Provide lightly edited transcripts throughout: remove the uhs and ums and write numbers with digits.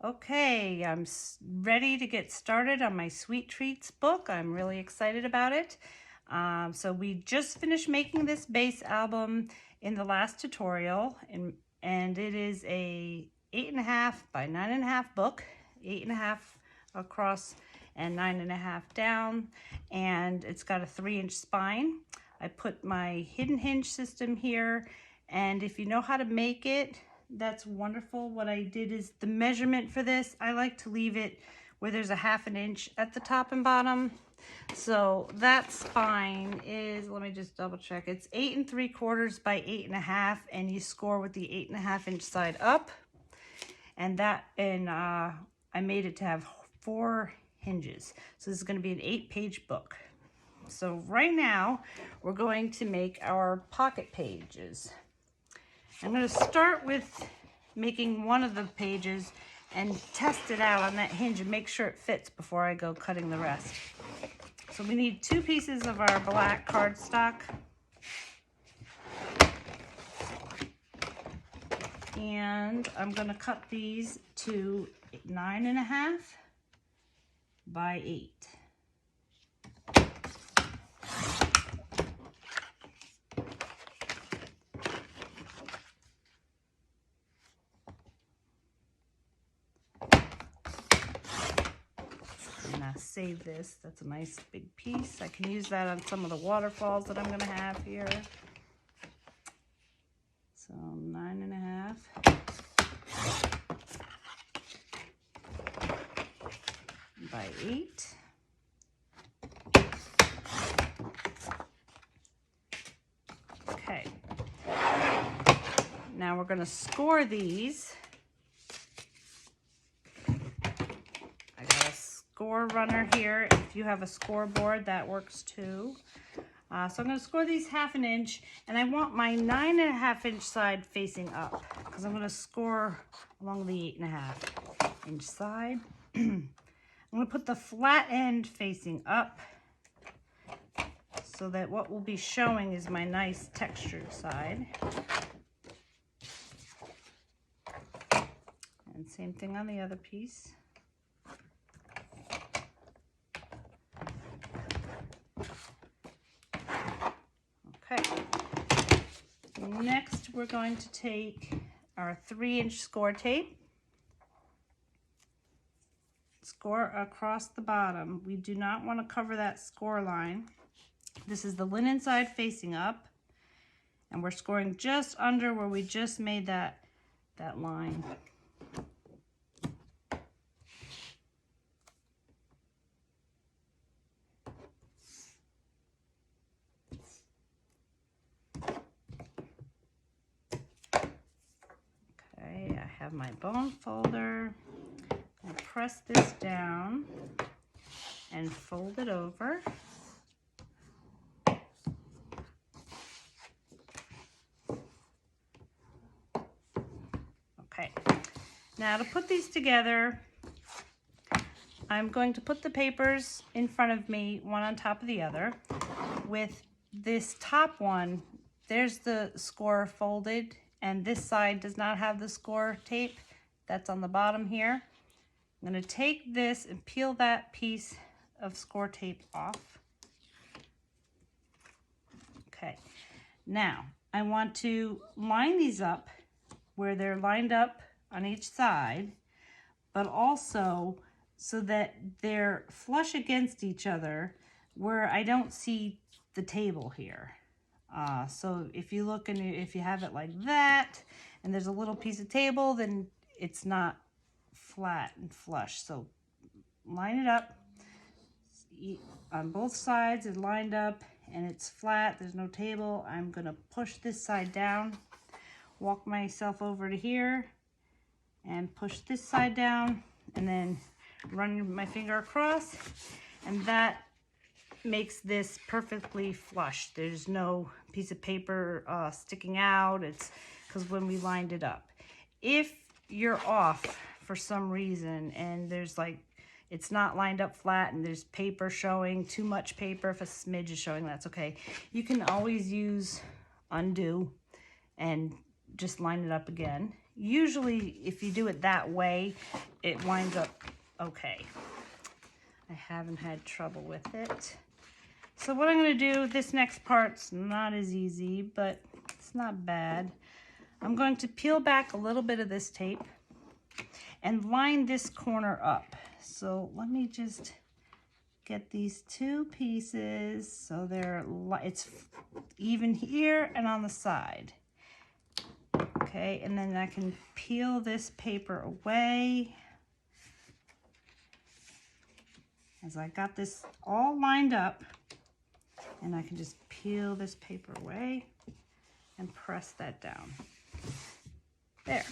Okay, I'm ready to get started on my Sweet Treats book. I'm really excited about it. So we just finished making this base album in the last tutorial, and it is a 8.5 by 9.5 book, 8.5 across and 9.5 down, and it's got a 3-inch spine. I put my hidden hinge system here, and if you know how to make it, that's wonderful. What I did is the measurement for this, I like to leave it where there's a 1/2 inch at the top and bottom. So that spine is, let me just double check, it's 8 3/4 by 8.5, and you score with the 8.5 inch side up. And I made it to have 4 hinges. So this is going to be an 8-page book. So right now we're going to make our pocket pages. I'm going to start with making one of the pages and test it out on that hinge and make sure it fits before I go cutting the rest. So we need 2 pieces of our black cardstock. And I'm going to cut these to 9.5 by 8. Save this. That's a nice big piece. I can use that on some of the waterfalls that I'm going to have here. So 9.5 by 8. Okay. Now we're going to score these. Score runner here. If you have a scoreboard, that works too. So I'm going to score these 1/2 inch, and I want my 9.5 inch side facing up because I'm going to score along the 8.5 inch side. I'm going to put the flat end facing up so that what will be showing is my nice textured side. And same thing on the other piece. Okay, next we're going to take our 3-inch score tape, score across the bottom. We do not want to cover that score line. This is the linen side facing up, and we're scoring just under where we just made that line. Have my bone folder and press this down and fold it over. Okay, now to put these together, I'm going to put the papers in front of me, one on top of the other. With this top one, there's the score folded, and this side does not have the score tape. That's on the bottom here. I'm going to take this and peel that piece of score tape off. Okay, now I want to line these up where they're lined up on each side, but also so that they're flush against each other where I don't see the table here. So if you look and if you have it like that and there's a little piece of table, then it's not flat and flush. So line it up on both sides. It's lined up and it's flat. There's no table. I'm going to push this side down, walk myself over to here and push this side down, and then run my finger across, and that makes this perfectly flush. There's no piece of paper sticking out. It's because when we lined it up. If you're off for some reason and there's like, it's not lined up flat and there's paper showing, too much paper, if a smidge is showing, that's okay. You can always use undo and just line it up again. usually if you do it that way, it winds up okay. I haven't had trouble with it. So what I'm going to do, this next part's not as easy, but it's not bad. I'm going to peel back a little bit of this tape and line this corner up. So let me just get these two pieces so it's even here and on the side. Okay, and then I can peel this paper away. As I got this all lined up, and I can just peel this paper away and press that down. There.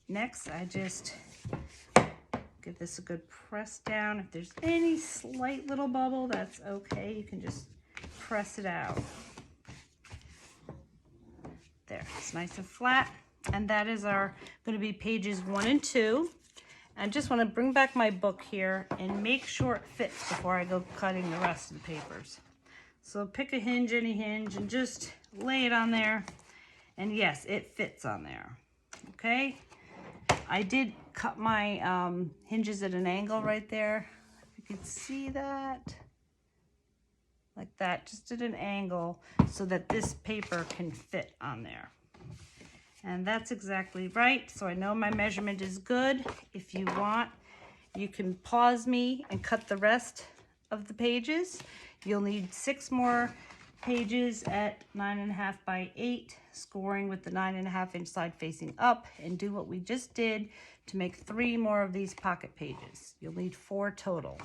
Next, I just give this a good press down. If there's any slight little bubble, that's okay. You can just press it out. There, it's nice and flat. And that is going to be pages 1 and 2. I just want to bring back my book here and make sure it fits before I go cutting the rest of the papers. So pick a hinge, any hinge, and just lay it on there. And yes, it fits on there. Okay? I did cut my hinges at an angle right there. If you can see that. Like that, just at an angle so that this paper can fit on there. And that's exactly right. So I know my measurement is good. If you want, you can pause me and cut the rest of the pages. You'll need 6 more pages at 9.5 by 8, scoring with the 9.5 inch side facing up, and do what we just did to make 3 more of these pocket pages. You'll need 4 total.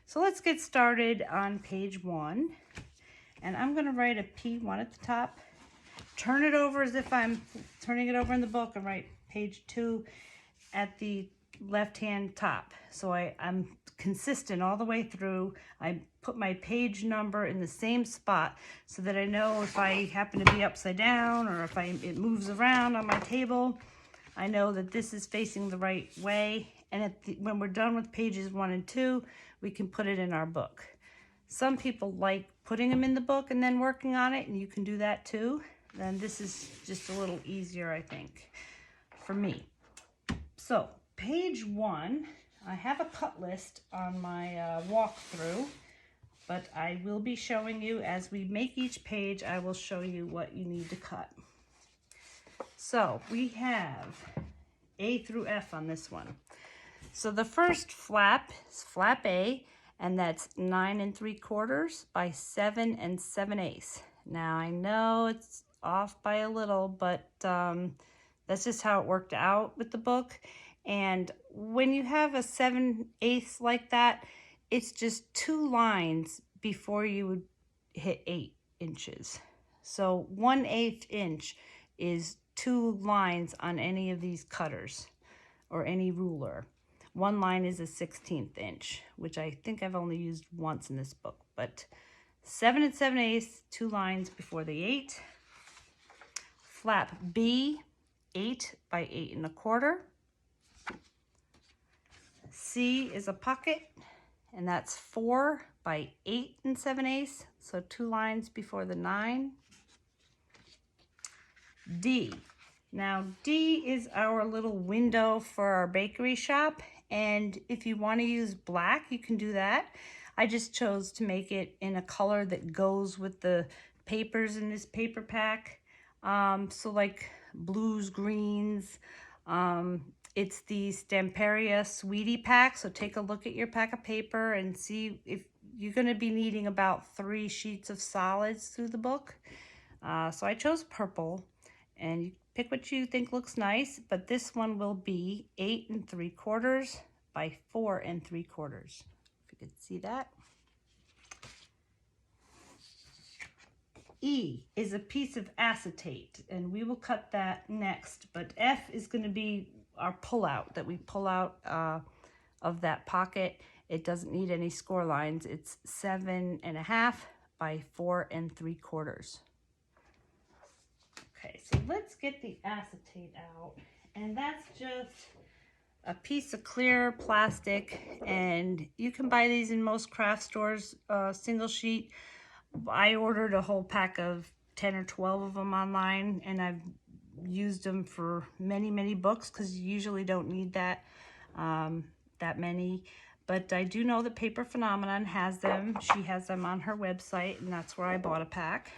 So let's get started on page 1. And I'm going to write a P1 at the top. Turn it over as if I'm turning it over in the book, and write page 2 at the left-hand top. So I'm consistent all the way through. I put my page number in the same spot so that I know if I happen to be upside down or if it moves around on my table, I know that this is facing the right way. And when we're done with pages 1 and 2, we can put it in our book. Some people like putting them in the book and then working on it, and you can do that too. Then this is just a little easier, I think, for me. So page 1, I have a cut list on my walkthrough, but I will be showing you as we make each page. I will show you what you need to cut. So we have A through F on this one. So the first flap is flap A, and that's 9 3/4 by 7 7/8. Now I know it's off by a little, but that's just how it worked out with the book. And when you have a 7/8 like that, it's just 2 lines before you would hit 8 inches. So 1/8 inch is 2 lines on any of these cutters or any ruler. 1 line is a 1/16 inch, which I think I've only used once in this book, but 7 7/8, 2 lines before the 8. Flap B, 8 by 8 1/4. C is a pocket, and that's 4 by 8 7/8, so 2 lines before the 9. D. Now D is our little window for our bakery shop, and if you want to use black, you can do that. I just chose to make it in a color that goes with the papers in this paper pack. So like blues, greens. It's the Stamperia Sweetie pack. So take a look at your pack of paper and see if you're going to be needing about 3 sheets of solids through the book. So I chose purple, and you pick what you think looks nice, but this one will be 8 3/4 by 4 3/4. If you could see that. E is a piece of acetate, and we will cut that next, but F is going to be our pullout that we pull out of that pocket. It doesn't need any score lines. It's 7.5 by 4 3/4. Okay, so let's get the acetate out, and that's just a piece of clear plastic, and you can buy these in most craft stores, single sheet. I ordered a whole pack of 10 or 12 of them online, and I've used them for many, many books because you usually don't need that, that many. But I do know that Paper Phenomenon has them. She has them on her website, and that's where I bought a pack.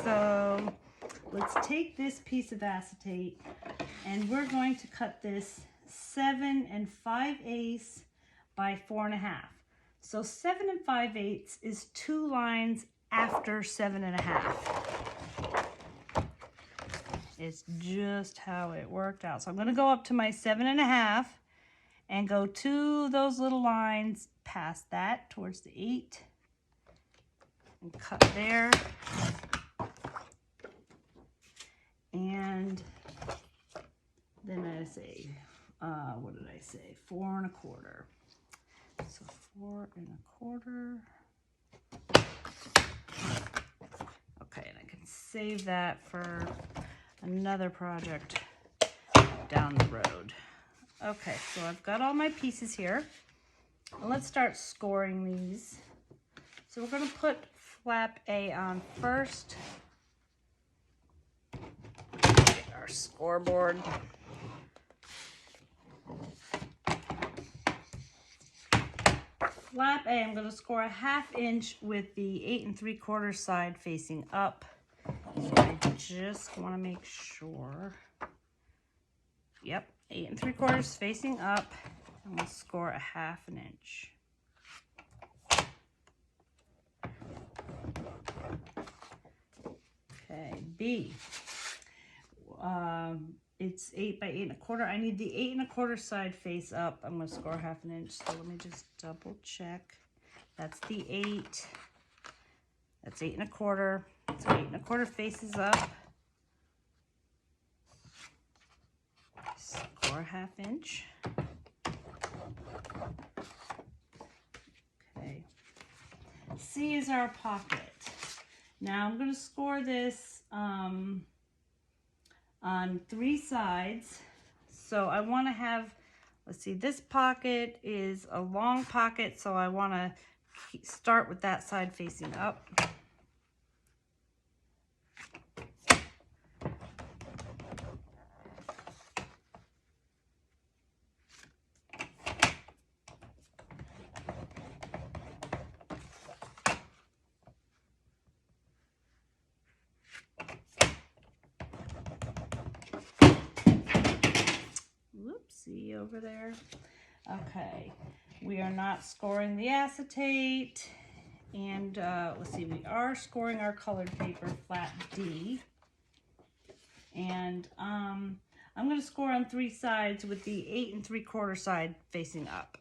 So let's take this piece of acetate, and we're going to cut this 7 5/8 by 4 1/2. So 7 5/8 is 2 lines after 7 1/2. It's just how it worked out. So I'm going to go up to my 7 1/2 and go to those little lines past that towards the 8 and cut there. And then I say, what did I say? 4 1/4. So 4 1/4. Okay, and I can save that for another project down the road. Okay, so I've got all my pieces here. Let's start scoring these. So we're going to put flap A on first. Get our scoreboard. Flap A, I'm going to score a 1/2 inch with the 8 3/4 side facing up. So I just want to make sure. Yep, 8 3/4 facing up. I'm going to score a 1/2 inch. Okay, B. It's 8 by 8 1/4. I need the 8 1/4 side face up. I'm going to score 1/2 inch. So let me just double check. That's the 8. That's 8 1/4. So 8 1/4 faces up. Score 1/2 inch. Okay. C is our pocket. Now I'm going to score this on 3 sides. So I want to have, let's see, this pocket is a long pocket, so I want to start with that side facing up. See over there. Okay, we are not scoring the acetate, and let's see, we are scoring our colored paper, flat D, and I'm going to score on 3 sides with the 8 3/4 side facing up.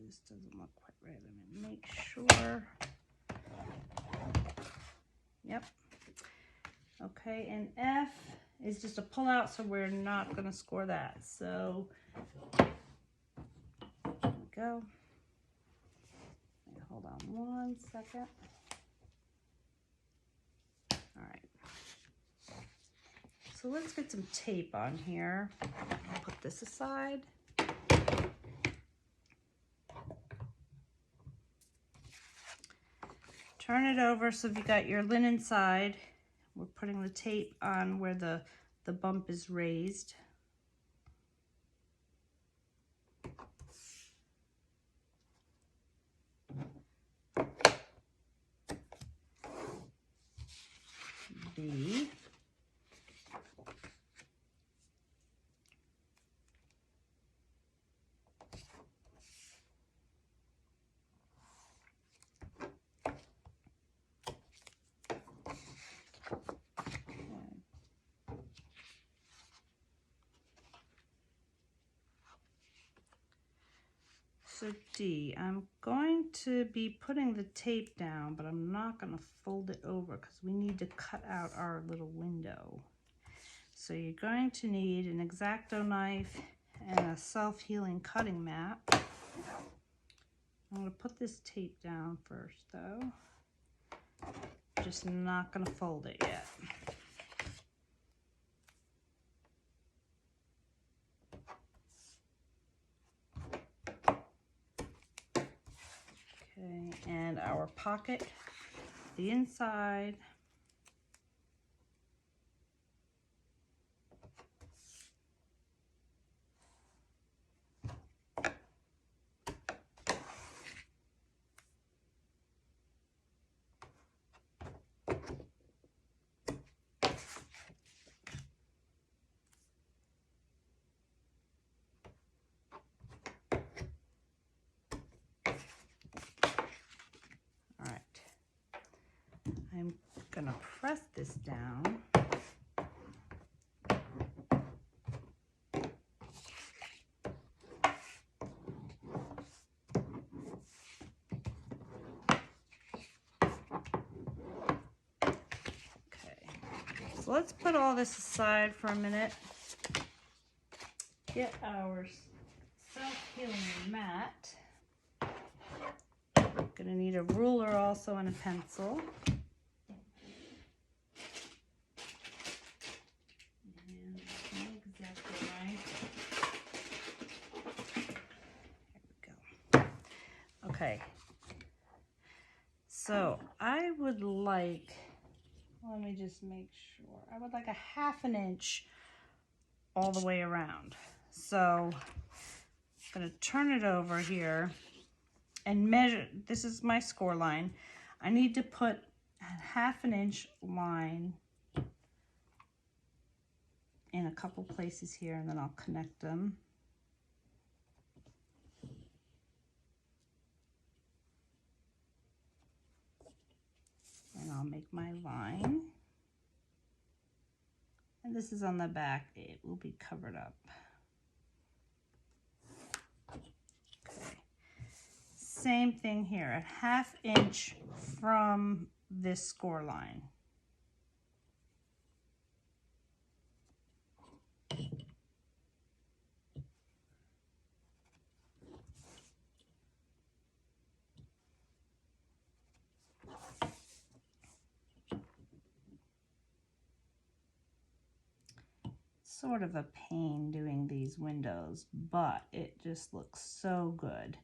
This doesn't look quite right. Let me make sure. Yep. Okay, and F is just a pull out, so we're not going to score that. So there we go. Hold on 1 second. All right. So let's get some tape on here. I'll put this aside. Turn it over so if you got your linen side, we're putting the tape on where the bump is raised. B. So D, I'm going to be putting the tape down, but I'm not going to fold it over because we need to cut out our little window. So you're going to need an X-Acto knife and a self-healing cutting mat. I'm going to put this tape down first though. Just not going to fold it yet. Okay, and our pocket, the inside. I'm gonna press this down. Okay, so let's put all this aside for a minute. Get our self-healing mat. Gonna need a ruler also and a pencil. Okay, so I would like, let me just make sure, I would like a 1/2 inch all the way around. So I'm going to turn it over here and measure. This is my score line. I need to put a 1/2 inch line in a couple places here, and then I'll connect them. And I'll make my line. And this is on the back. It will be covered up. Okay. Same thing here, a 1/2 inch from this score line. Sort of a pain doing these windows, but it just looks so good.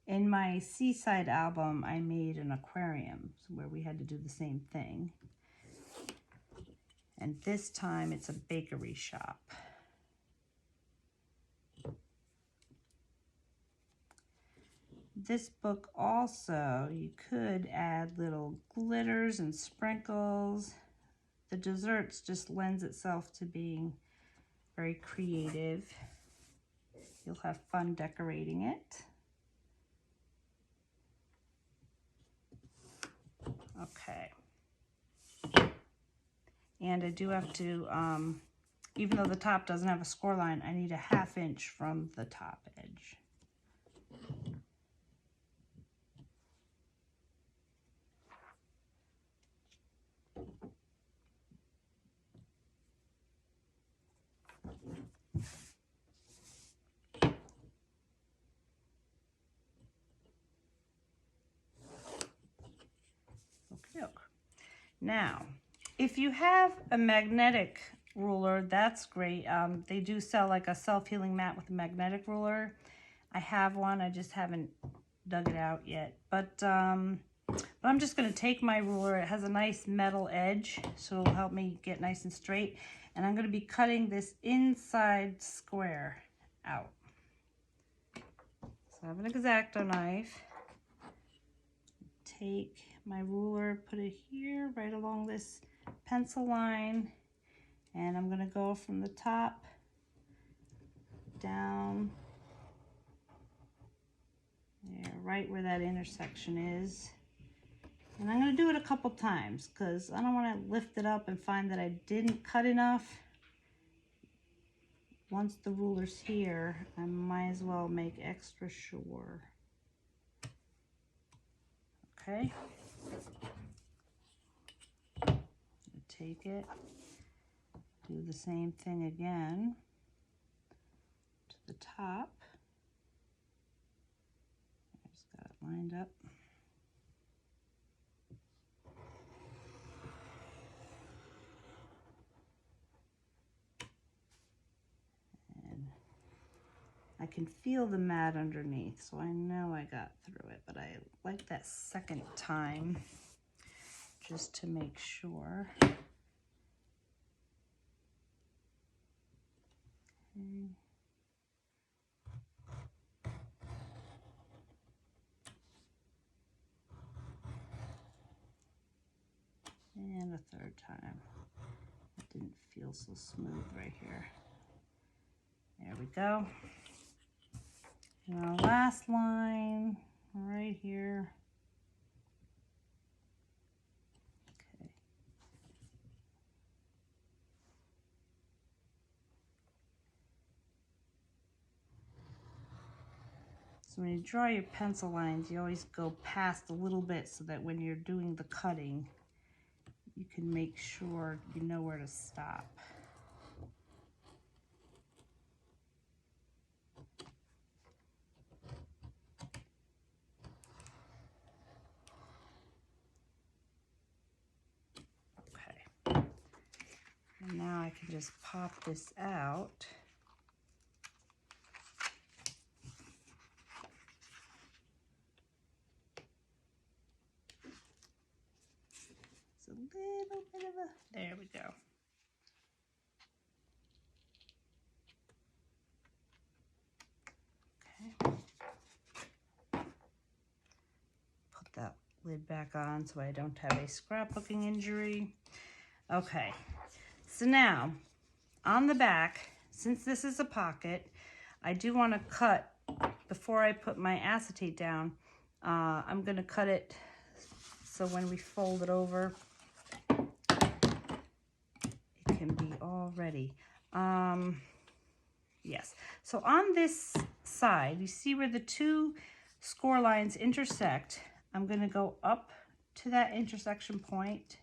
In my Seaside album, I made an aquarium where we had to do the same thing. And this time it's a bakery shop. This book also, you could add little glitters and sprinkles. The desserts just lends itself to being very creative. You'll have fun decorating it. Okay. And I do have to, even though the top doesn't have a score line, I need a 1/2 inch from the top edge. Now, if you have a magnetic ruler, that's great. They do sell like a self-healing mat with a magnetic ruler. I have one, I just haven't dug it out yet. But I'm just gonna take my ruler. It has a nice metal edge, so it'll help me get nice and straight. And I'm gonna be cutting this inside square out. So I have an X-Acto knife. Take my ruler, put it here, right along this pencil line, and I'm gonna go from the top down there, right where that intersection is. And I'm gonna do it a couple times because I don't wanna lift it up and find that I didn't cut enough. Once the ruler's here, I might as well make extra sure. Okay. Take it, Do the same thing again to the top. I just got it lined up. And I can feel the mat underneath, so I know I got through it, but I like that second time just to make sure. Okay. And a third time. It didn't feel so smooth right here. There we go. And our last line right here. Okay. So when you draw your pencil lines, you always go past a little bit so that when you're doing the cutting, you can make sure you know where to stop. Okay. And now I can just pop this out. It's a little bit of a, there we go. Okay. Put that lid back on so I don't have a scrapbooking injury. Okay, so now on the back, since this is a pocket, I do want to cut, before I put my acetate down, I'm going to cut it so when we fold it over, it can be all ready. Yes, so on this side, you see where the two score lines intersect. I'm going to go up to that intersection point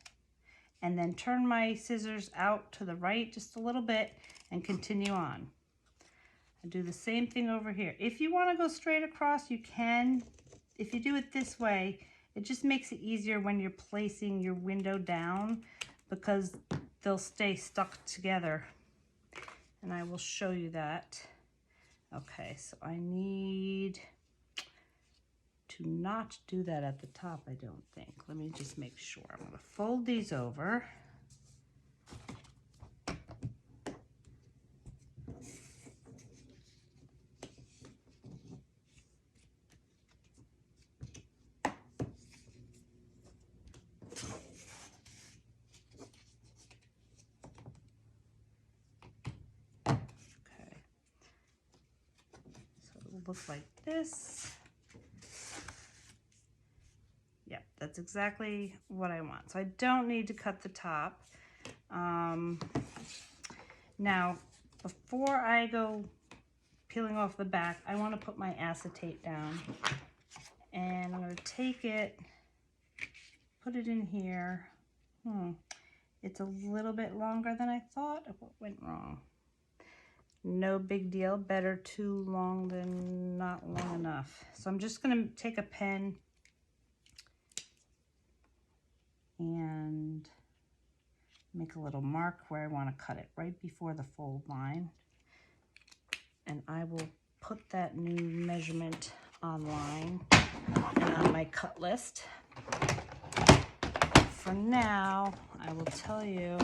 and then turn my scissors out to the right just a little bit and continue on. I do the same thing over here. If you want to go straight across, you can. If you do it this way, it just makes it easier when you're placing your window down because they'll stay stuck together. And I will show you that. Okay, so I need to not do that at the top, I don't think. Let me just make sure. I'm going to fold these over. Okay. So it'll look like this. Yep, that's exactly what I want. So I don't need to cut the top. Now, before I go peeling off the back, I want to put my acetate down. And I'm going to take it, put it in here. It's a little bit longer than I thought. What went wrong? No big deal. Better too long than not long enough. So I'm just going to take a pen and make a little mark where I want to cut it, right before the fold line. And I will put that new measurement online and on my cut list. For now, I will tell you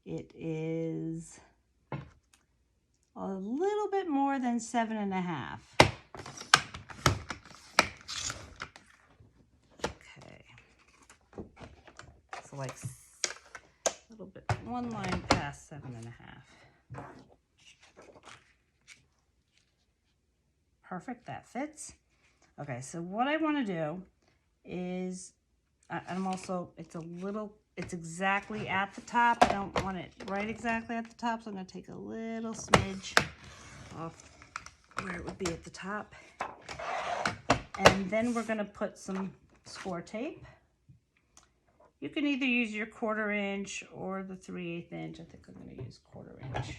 it is a little bit more than 7.5. Like a little bit, one line past 7.5. Perfect, that fits. Okay, so what I want to do is, it's exactly at the top. I don't want it right exactly at the top, so I'm going to take a little smidge off where it would be at the top. And then we're going to put some score tape. You can either use your 1/4 inch or the 3/8 inch. I think I'm going to use 1/4 inch.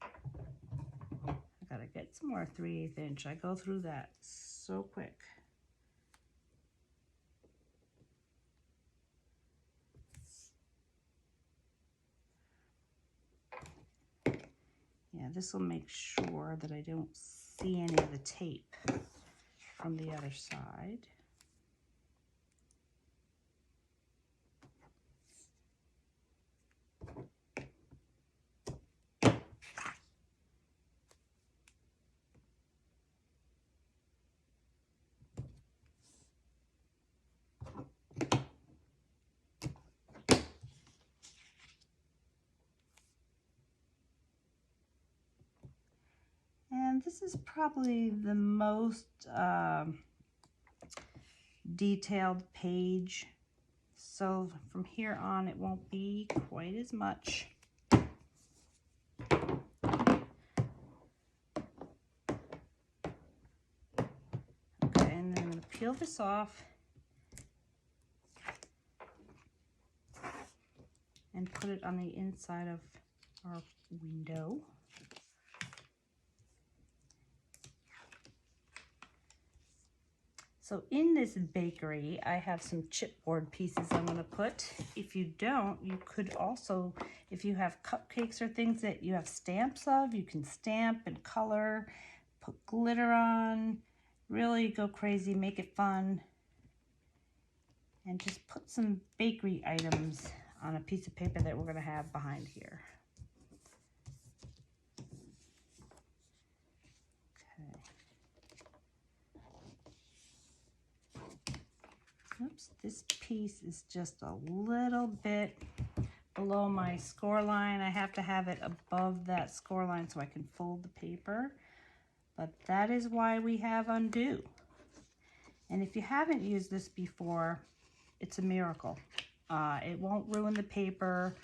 I gotta get some more 3/8 inch. I go through that so quick. Yeah, this will make sure that I don't see any of the tape from the other side. And this is probably the most detailed page. So from here on, it won't be quite as much. Okay, and then I'm going to peel this off and put it on the inside of our window. So in this bakery, I have some chipboard pieces I'm going to put. If you don't, you could also, if you have cupcakes or things that you have stamps of, you can stamp and color, put glitter on, really go crazy, make it fun. And just put some bakery items on a piece of paper that we're going to have behind here. Oops, this piece is just a little bit below my score line. I have to have it above that score line so I can fold the paper. But that is why we have undo. And if you haven't used this before, it's a miracle. It won't ruin the paper.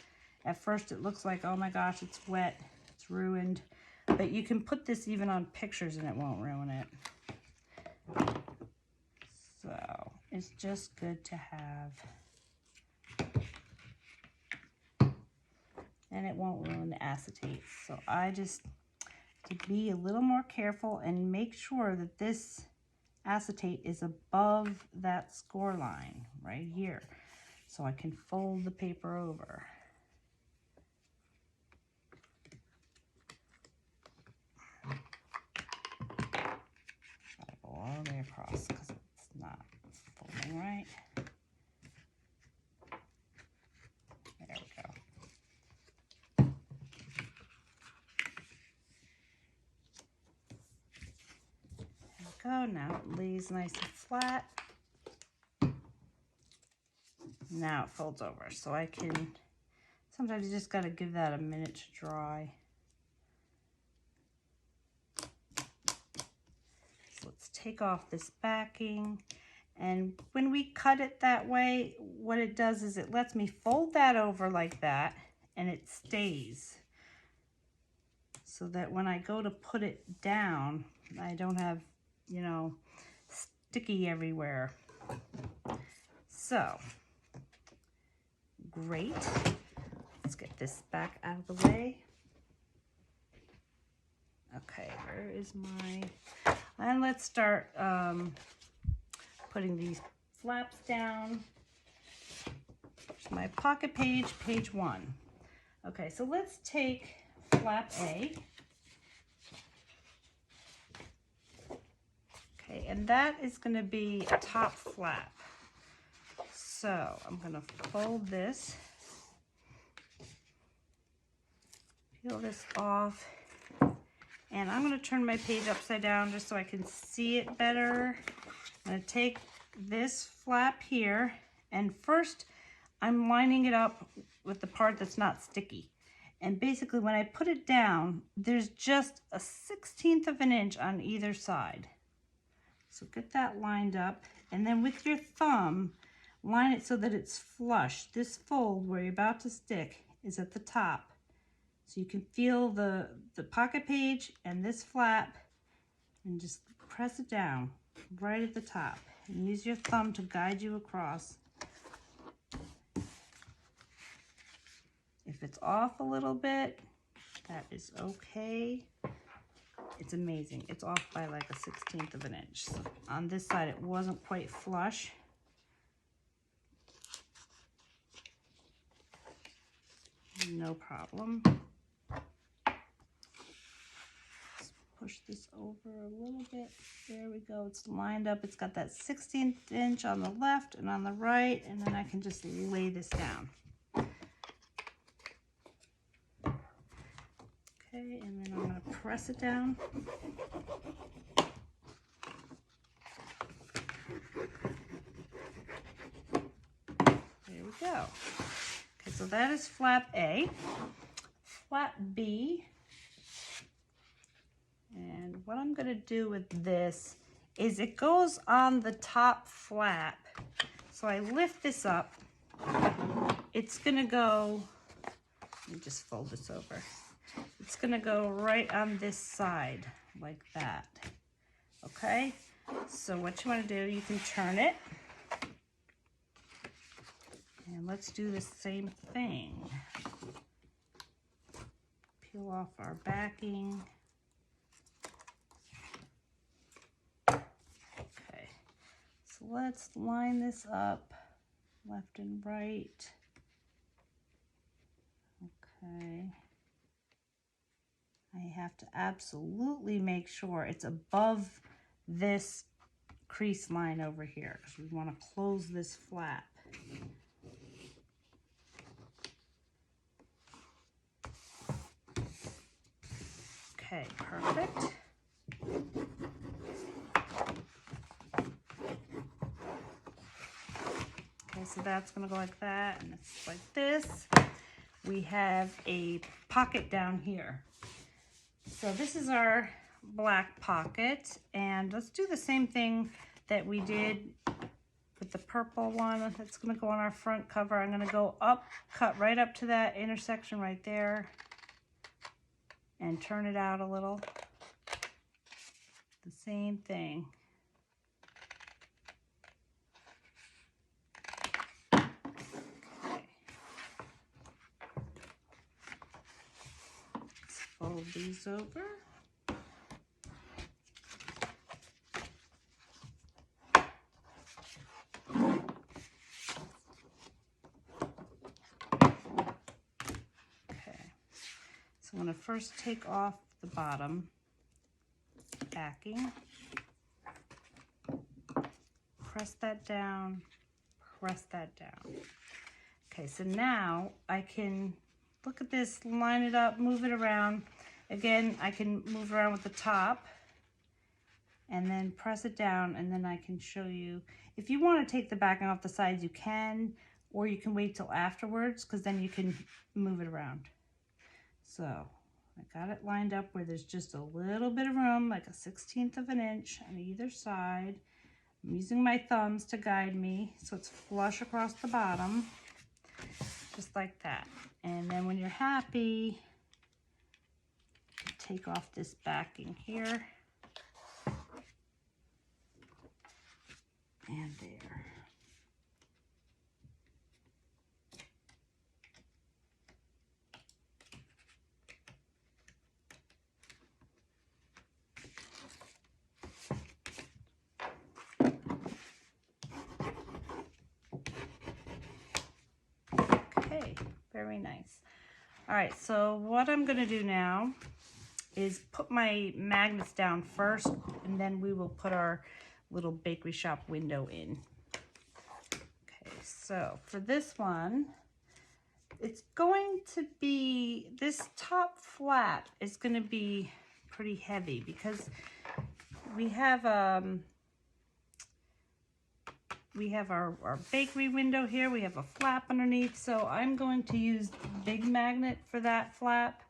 At first it looks like, oh my gosh, it's wet, it's ruined. But you can put this even on pictures and it won't ruin it. So it's just good to have. And it won't ruin the acetate. So I just, to be a little more careful and make sure that this acetate is above that score line right here. So I can fold the paper over. Gotta go all the way across because it's not folding right. There we go. There we go. Now it lays nice and flat. Now it folds over. So I can, sometimes you just gotta give that a minute to dry. Let's take off this backing, and when we cut it that way, what it does is it lets me fold that over like that, and it stays, so that when I go to put it down, I don't have, you know, sticky everywhere. So, great. Let's get this back out of the way. Okay, where is my... And let's start putting these flaps down. Here's my pocket page, page 1. Okay, so let's take flap A. Okay, and that is going to be a top flap. So I'm going to fold this, peel this off. And I'm going to turn my page upside down just so I can see it better. I'm going to take this flap here, and first I'm lining it up with the part that's not sticky. And basically when I put it down, there's just a 1/16 of an inch on either side. So get that lined up, and then with your thumb, line it so that it's flush. This fold where you're about to stick is at the top. So you can feel the pocket page and this flap, and just press it down right at the top. And use your thumb to guide you across. If it's off a little bit, that is okay. It's amazing. It's off by like a 1/16 of an inch. So on this side, it wasn't quite flush. No problem. Just push this over a little bit. There we go. It's lined up. It's got that 1/16 inch on the left and on the right, and then I can just lay this down. Okay, and then I'm going to press it down. There we go. Okay, so that is flap A. Flap B, and what I'm going to do with this is it goes on the top flap. So I lift this up. It's going to go, let me just fold this over. It's going to go right on this side like that. Okay, so what you want to do, you can turn it. And let's do the same thing. Peel off our backing. Okay, so let's line this up left and right. Okay. I have to absolutely make sure it's above this crease line over here because we want to close this flap. Okay, perfect. Okay, so that's going to go like that, and it's like this. We have a pocket down here. So this is our black pocket, and let's do the same thing that we did with the purple one. That's going to go on our front cover. I'm going to go up, cut right up to that intersection right there, and turn it out a little. The same thing. Okay. Let's fold these over. I'm going to first take off the bottom backing, press that down, press that down. Okay, so now I can look at this, line it up, move it around. Again, I can move around with the top and then press it down, and then I can show you. If you want to take the backing off the sides, you can, or you can wait till afterwards because then you can move it around. So I got it lined up where there's just a little bit of room, like a 1/16 of an inch on either side. I'm using my thumbs to guide me so it's flush across the bottom, just like that. And then when you're happy, take off this backing here and there. Okay, very nice. All right, so what I'm going to do now is put my magnets down first, and then we will put our little bakery shop window in. Okay, so for this one, it's going to be, this top flap is going to be pretty heavy because we have our bakery window here. We have a flap underneath, so I'm going to use the big magnet for that flap.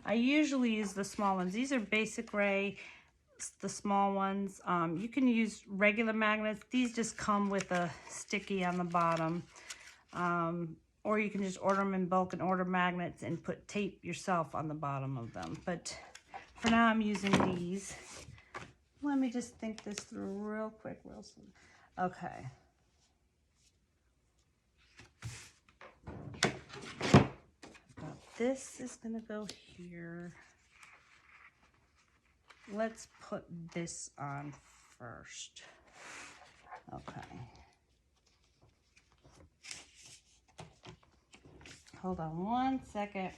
I usually use the small ones. These are Basic Ray, the small ones. You can use regular magnets. These just come with a sticky on the bottom. Or you can just order them in bulk and order magnets and put tape yourself on the bottom of them. But for now, I'm using these. Let me just think this through real quick, Wilson. Okay. I've got this is gonna go here. Let's put this on first. Okay. Hold on one second.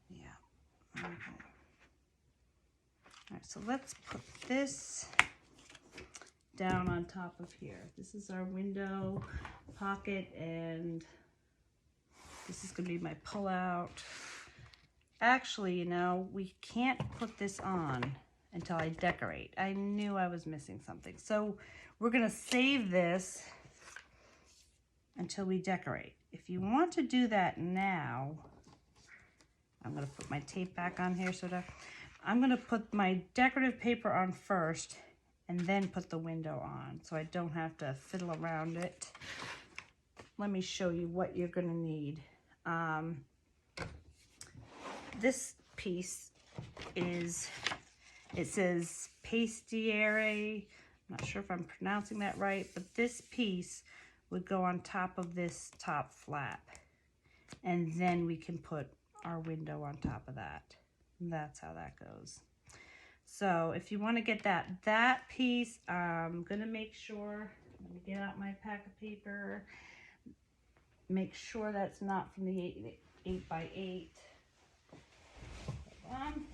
Yeah. Okay. All right, so let's put this down on top of here. This is our window pocket, and this is going to be my pull-out. Actually, you know, we can't put this on until I decorate. I knew I was missing something. So we're going to save this until we decorate. If you want to do that now, I'm going to put my tape back on here. I'm going to put my decorative paper on first and then put the window on so I don't have to fiddle around it. Let me show you what you're going to need. This piece is, it says pastiere. I'm not sure if I'm pronouncing that right, but this piece would go on top of this top flap. And then we can put our window on top of that. And that's how that goes. So if you want to get that piece, I'm going to make sure, let me get out my pack of paper, make sure that's not from the 8 by 8. Hold on.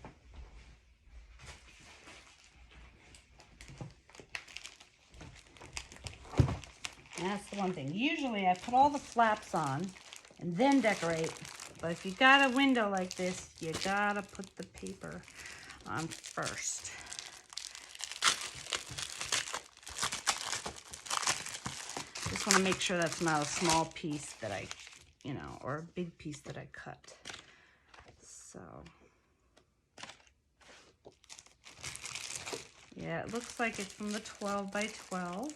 And that's the one thing. Usually I put all the flaps on and then decorate. But if you got a window like this, you gotta put the paper on first. Just want to make sure that's not a small piece that I, you know, or a big piece that I cut. So, yeah, it looks like it's from the 12 by 12.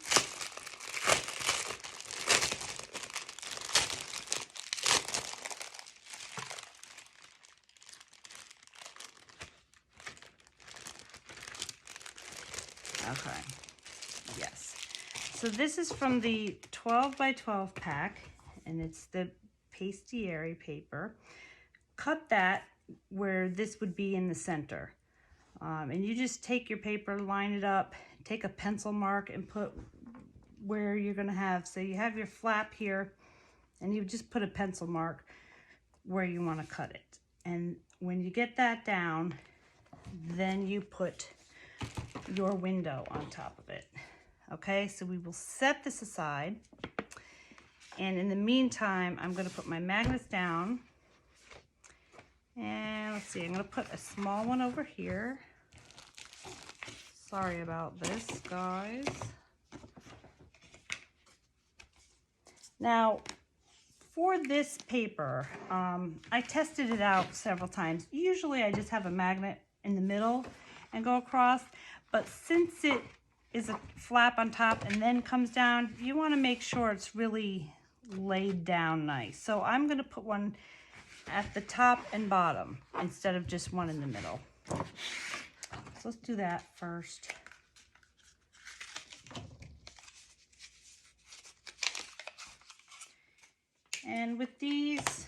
Okay, yes. So this is from the 12 by 12 pack, and it's the pastiere paper. Cut that where this would be in the center. And you just take your paper, line it up, take a pencil mark and put where you're gonna have, so you have your flap here, and you just put a pencil mark where you wanna cut it. And when you get that down, then you put your window on top of it. Okay, so we will set this aside, and in the meantime I'm going to put my magnets down, and let's see, I'm going to put a small one over here. Sorry about this, guys. Now for this paper, I tested it out several times. Usually I just have a magnet in the middle and go across, but since it is a flap on top and then comes down, you want to make sure it's really laid down nice. So I'm going to put one at the top and bottom instead of just one in the middle. So let's do that first. And with these,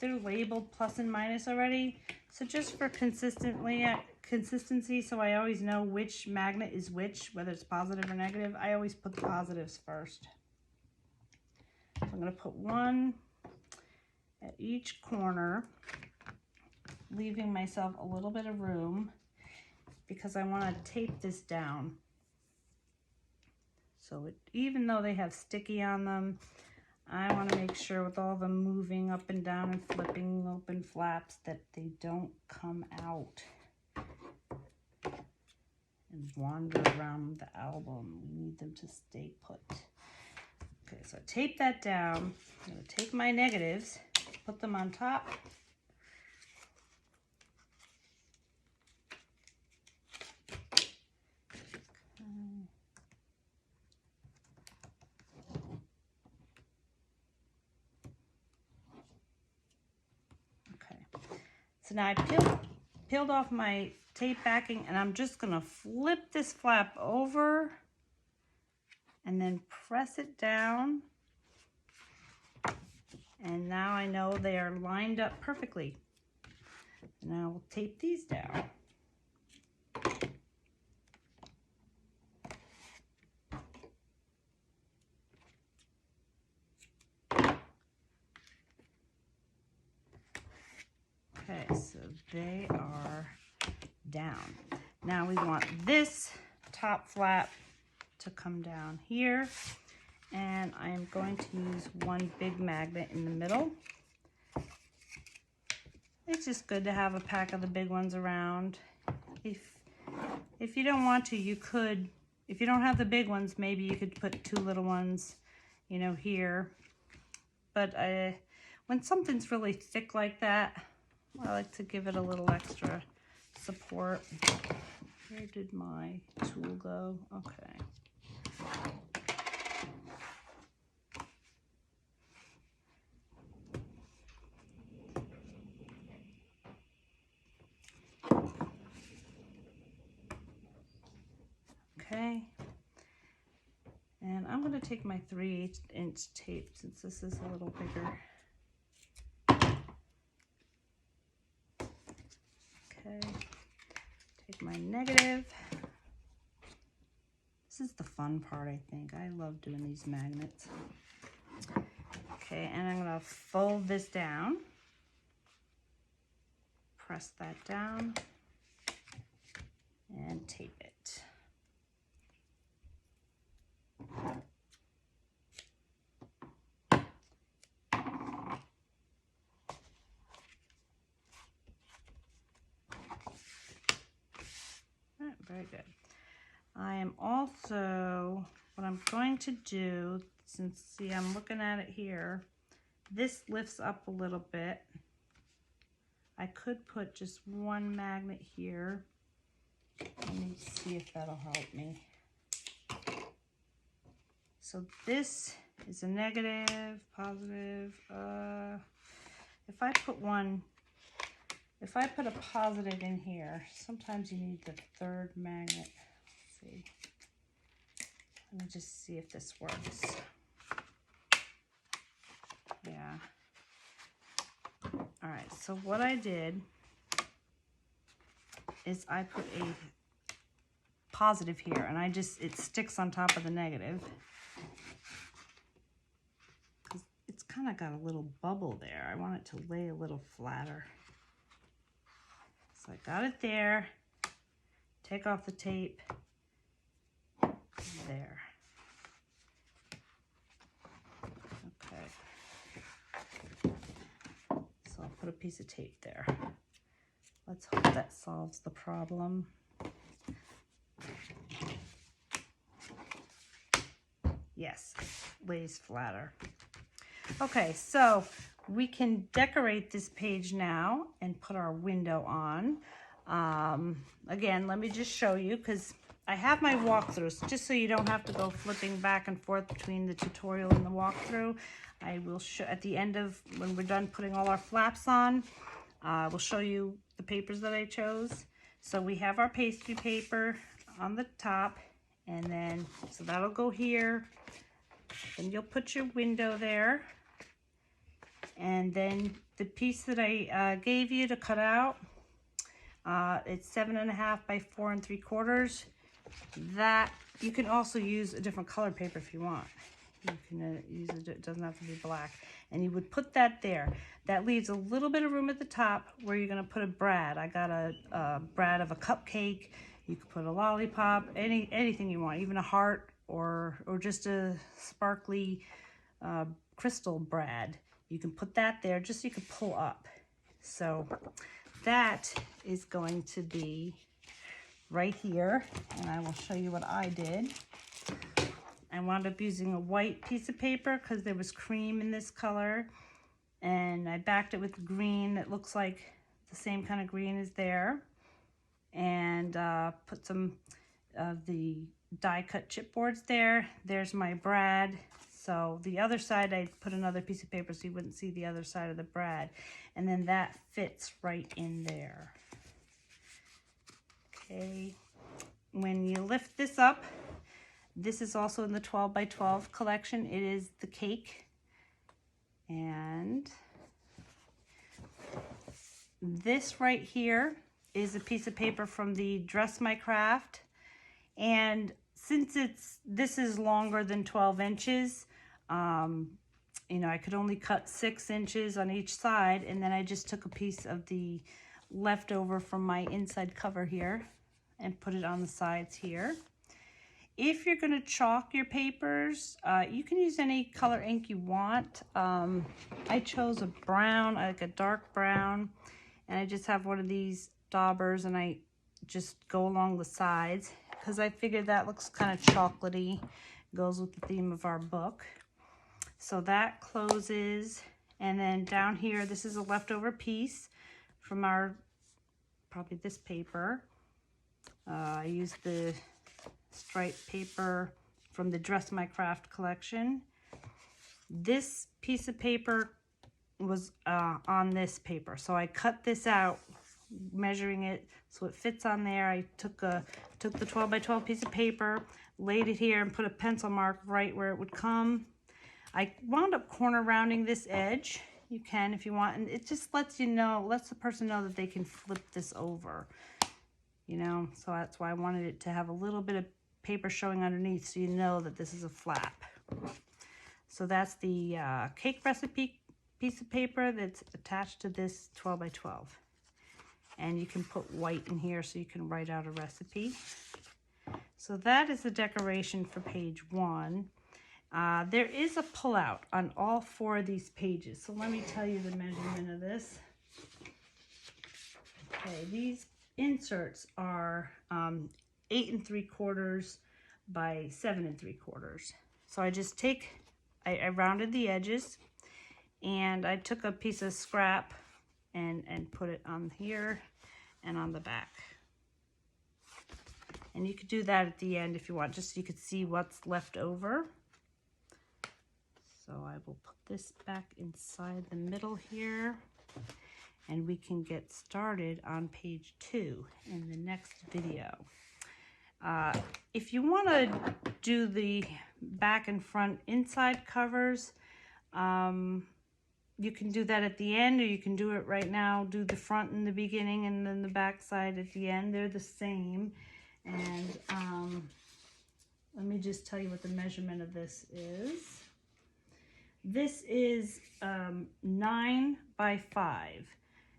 they're labeled plus and minus already. So just for consistency, so I always know which magnet is which, whether it's positive or negative, I always put the positives first. So I'm going to put one at each corner, leaving myself a little bit of room because I want to tape this down. So even though they have sticky on them, I want to make sure with all the moving up and down and flipping open flaps that they don't come out and wander around the album. We need them to stay put. Okay, so I tape that down. I'm going to take my negatives, put them on top. So now I peeled off my tape backing, and I'm just going to flip this flap over and then press it down. And now I know they are lined up perfectly. Now we'll tape these down. Okay, so they are down. Now we want this top flap to come down here, and I am going to use one big magnet in the middle. It's just good to have a pack of the big ones around. If you don't want to, you could, if you don't have the big ones, maybe you could put two little ones, you know, here. But when something's really thick like that, I like to give it a little extra support. Where did my tool go? Okay. Okay. And I'm going to take my 3/8" tape since this is a little bigger. Okay. Take my negative. This is the fun part, I think. I love doing these magnets. Okay, and I'm going to fold this down. Press that down and tape it. Very good. I am also, what I'm going to do, since, see, I'm looking at it here, this lifts up a little bit. I could put just one magnet here. Let me see if that'll help me. So this is a negative, positive. If I put a positive in here, sometimes you need the third magnet. Let's see. Let me just see if this works. Yeah. All right, so what I did is I put a positive here, and it sticks on top of the negative. It's kind of got a little bubble there. I want it to lay a little flatter. So I got it there. Take off the tape. There. Okay. So I'll put a piece of tape there. Let's hope that solves the problem. Yes, lays flatter. Okay, so we can decorate this page now and put our window on. Again, let me just show you, because I have my walkthroughs, just so you don't have to go flipping back and forth between the tutorial and the walkthrough. I will show at the end of, when we're done putting all our flaps on, we'll show you the papers that I chose. So we have our pastry paper on the top, and then, so that'll go here. Then you'll put your window there. And then the piece that I gave you to cut out, it's 7.5 by 4 3/4. That, you can also use a different color paper if you want. You can use it doesn't have to be black. And you would put that there. That leaves a little bit of room at the top where you're going to put a brad. I got a brad of a cupcake. You could put a lollipop, anything you want, even a heart or just a sparkly crystal brad. You can put that there just so you can pull up. So that is going to be right here, and I will show you what I did. I wound up using a white piece of paper because there was cream in this color, and I backed it with green that looks like the same kind of green as there, and put some of the die cut chipboards there. There's my brad. So the other side, I put another piece of paper so you wouldn't see the other side of the brad. And then that fits right in there. Okay. When you lift this up, This is also in the 12 by 12 collection. It is the cake. And this right here is a piece of paper from the Dress My Craft. And since this is longer than 12 inches, you know, I could only cut 6 inches on each side, and then I just took a piece of the leftover from my inside cover here and put it on the sides here. If you're going to chalk your papers, you can use any color ink you want. I chose a brown, like a dark brown, and I just have one of these daubers, and I just go along the sides because I figured that looks kind of chocolatey, goes with the theme of our book. So that closes, and then down here, this is a leftover piece from our, probably this paper. I used the striped paper from the Dress My Craft collection. This piece of paper was on this paper, so I cut this out, measuring it so it fits on there. I took the 12 by 12 piece of paper, laid it here, and put a pencil mark right where it would come. I wound up corner rounding this edge. You can if you want, and it just lets you know, lets the person know that they can flip this over, you know. So that's why I wanted it to have a little bit of paper showing underneath, so you know that this is a flap. So that's the cake recipe piece of paper that's attached to this 12 by 12. And you can put white in here so you can write out a recipe. So that is the decoration for page 1. There is a pullout on all 4 of these pages. So let me tell you the measurement of this. Okay, these inserts are 8 3/4 by 7 3/4. So I just I rounded the edges, and I took a piece of scrap and put it on here and on the back. And you could do that at the end if you want, just so you could see what's left over. So I will put this back inside the middle here, and we can get started on page 2 in the next video. If you want to do the back and front inside covers, you can do that at the end, or you can do it right now. Do the front in the beginning and then the back side at the end. They're the same. And let me just tell you what the measurement of this is. This is 9 by 5.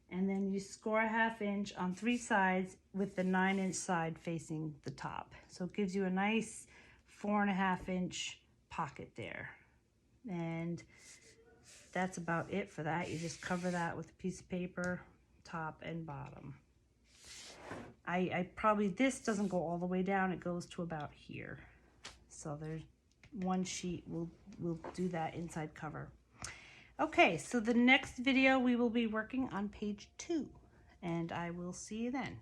And then you score a 1/2 inch on 3 sides with the 9-inch side facing the top. So it gives you a nice 4 1/2 inch pocket there. And that's about it for that. You just cover that with a piece of paper, top and bottom. I probably, this doesn't go all the way down, it goes to about here. So there's one sheet, we'll do that inside cover. Okay, so the next video we will be working on page 2, and I will see you then.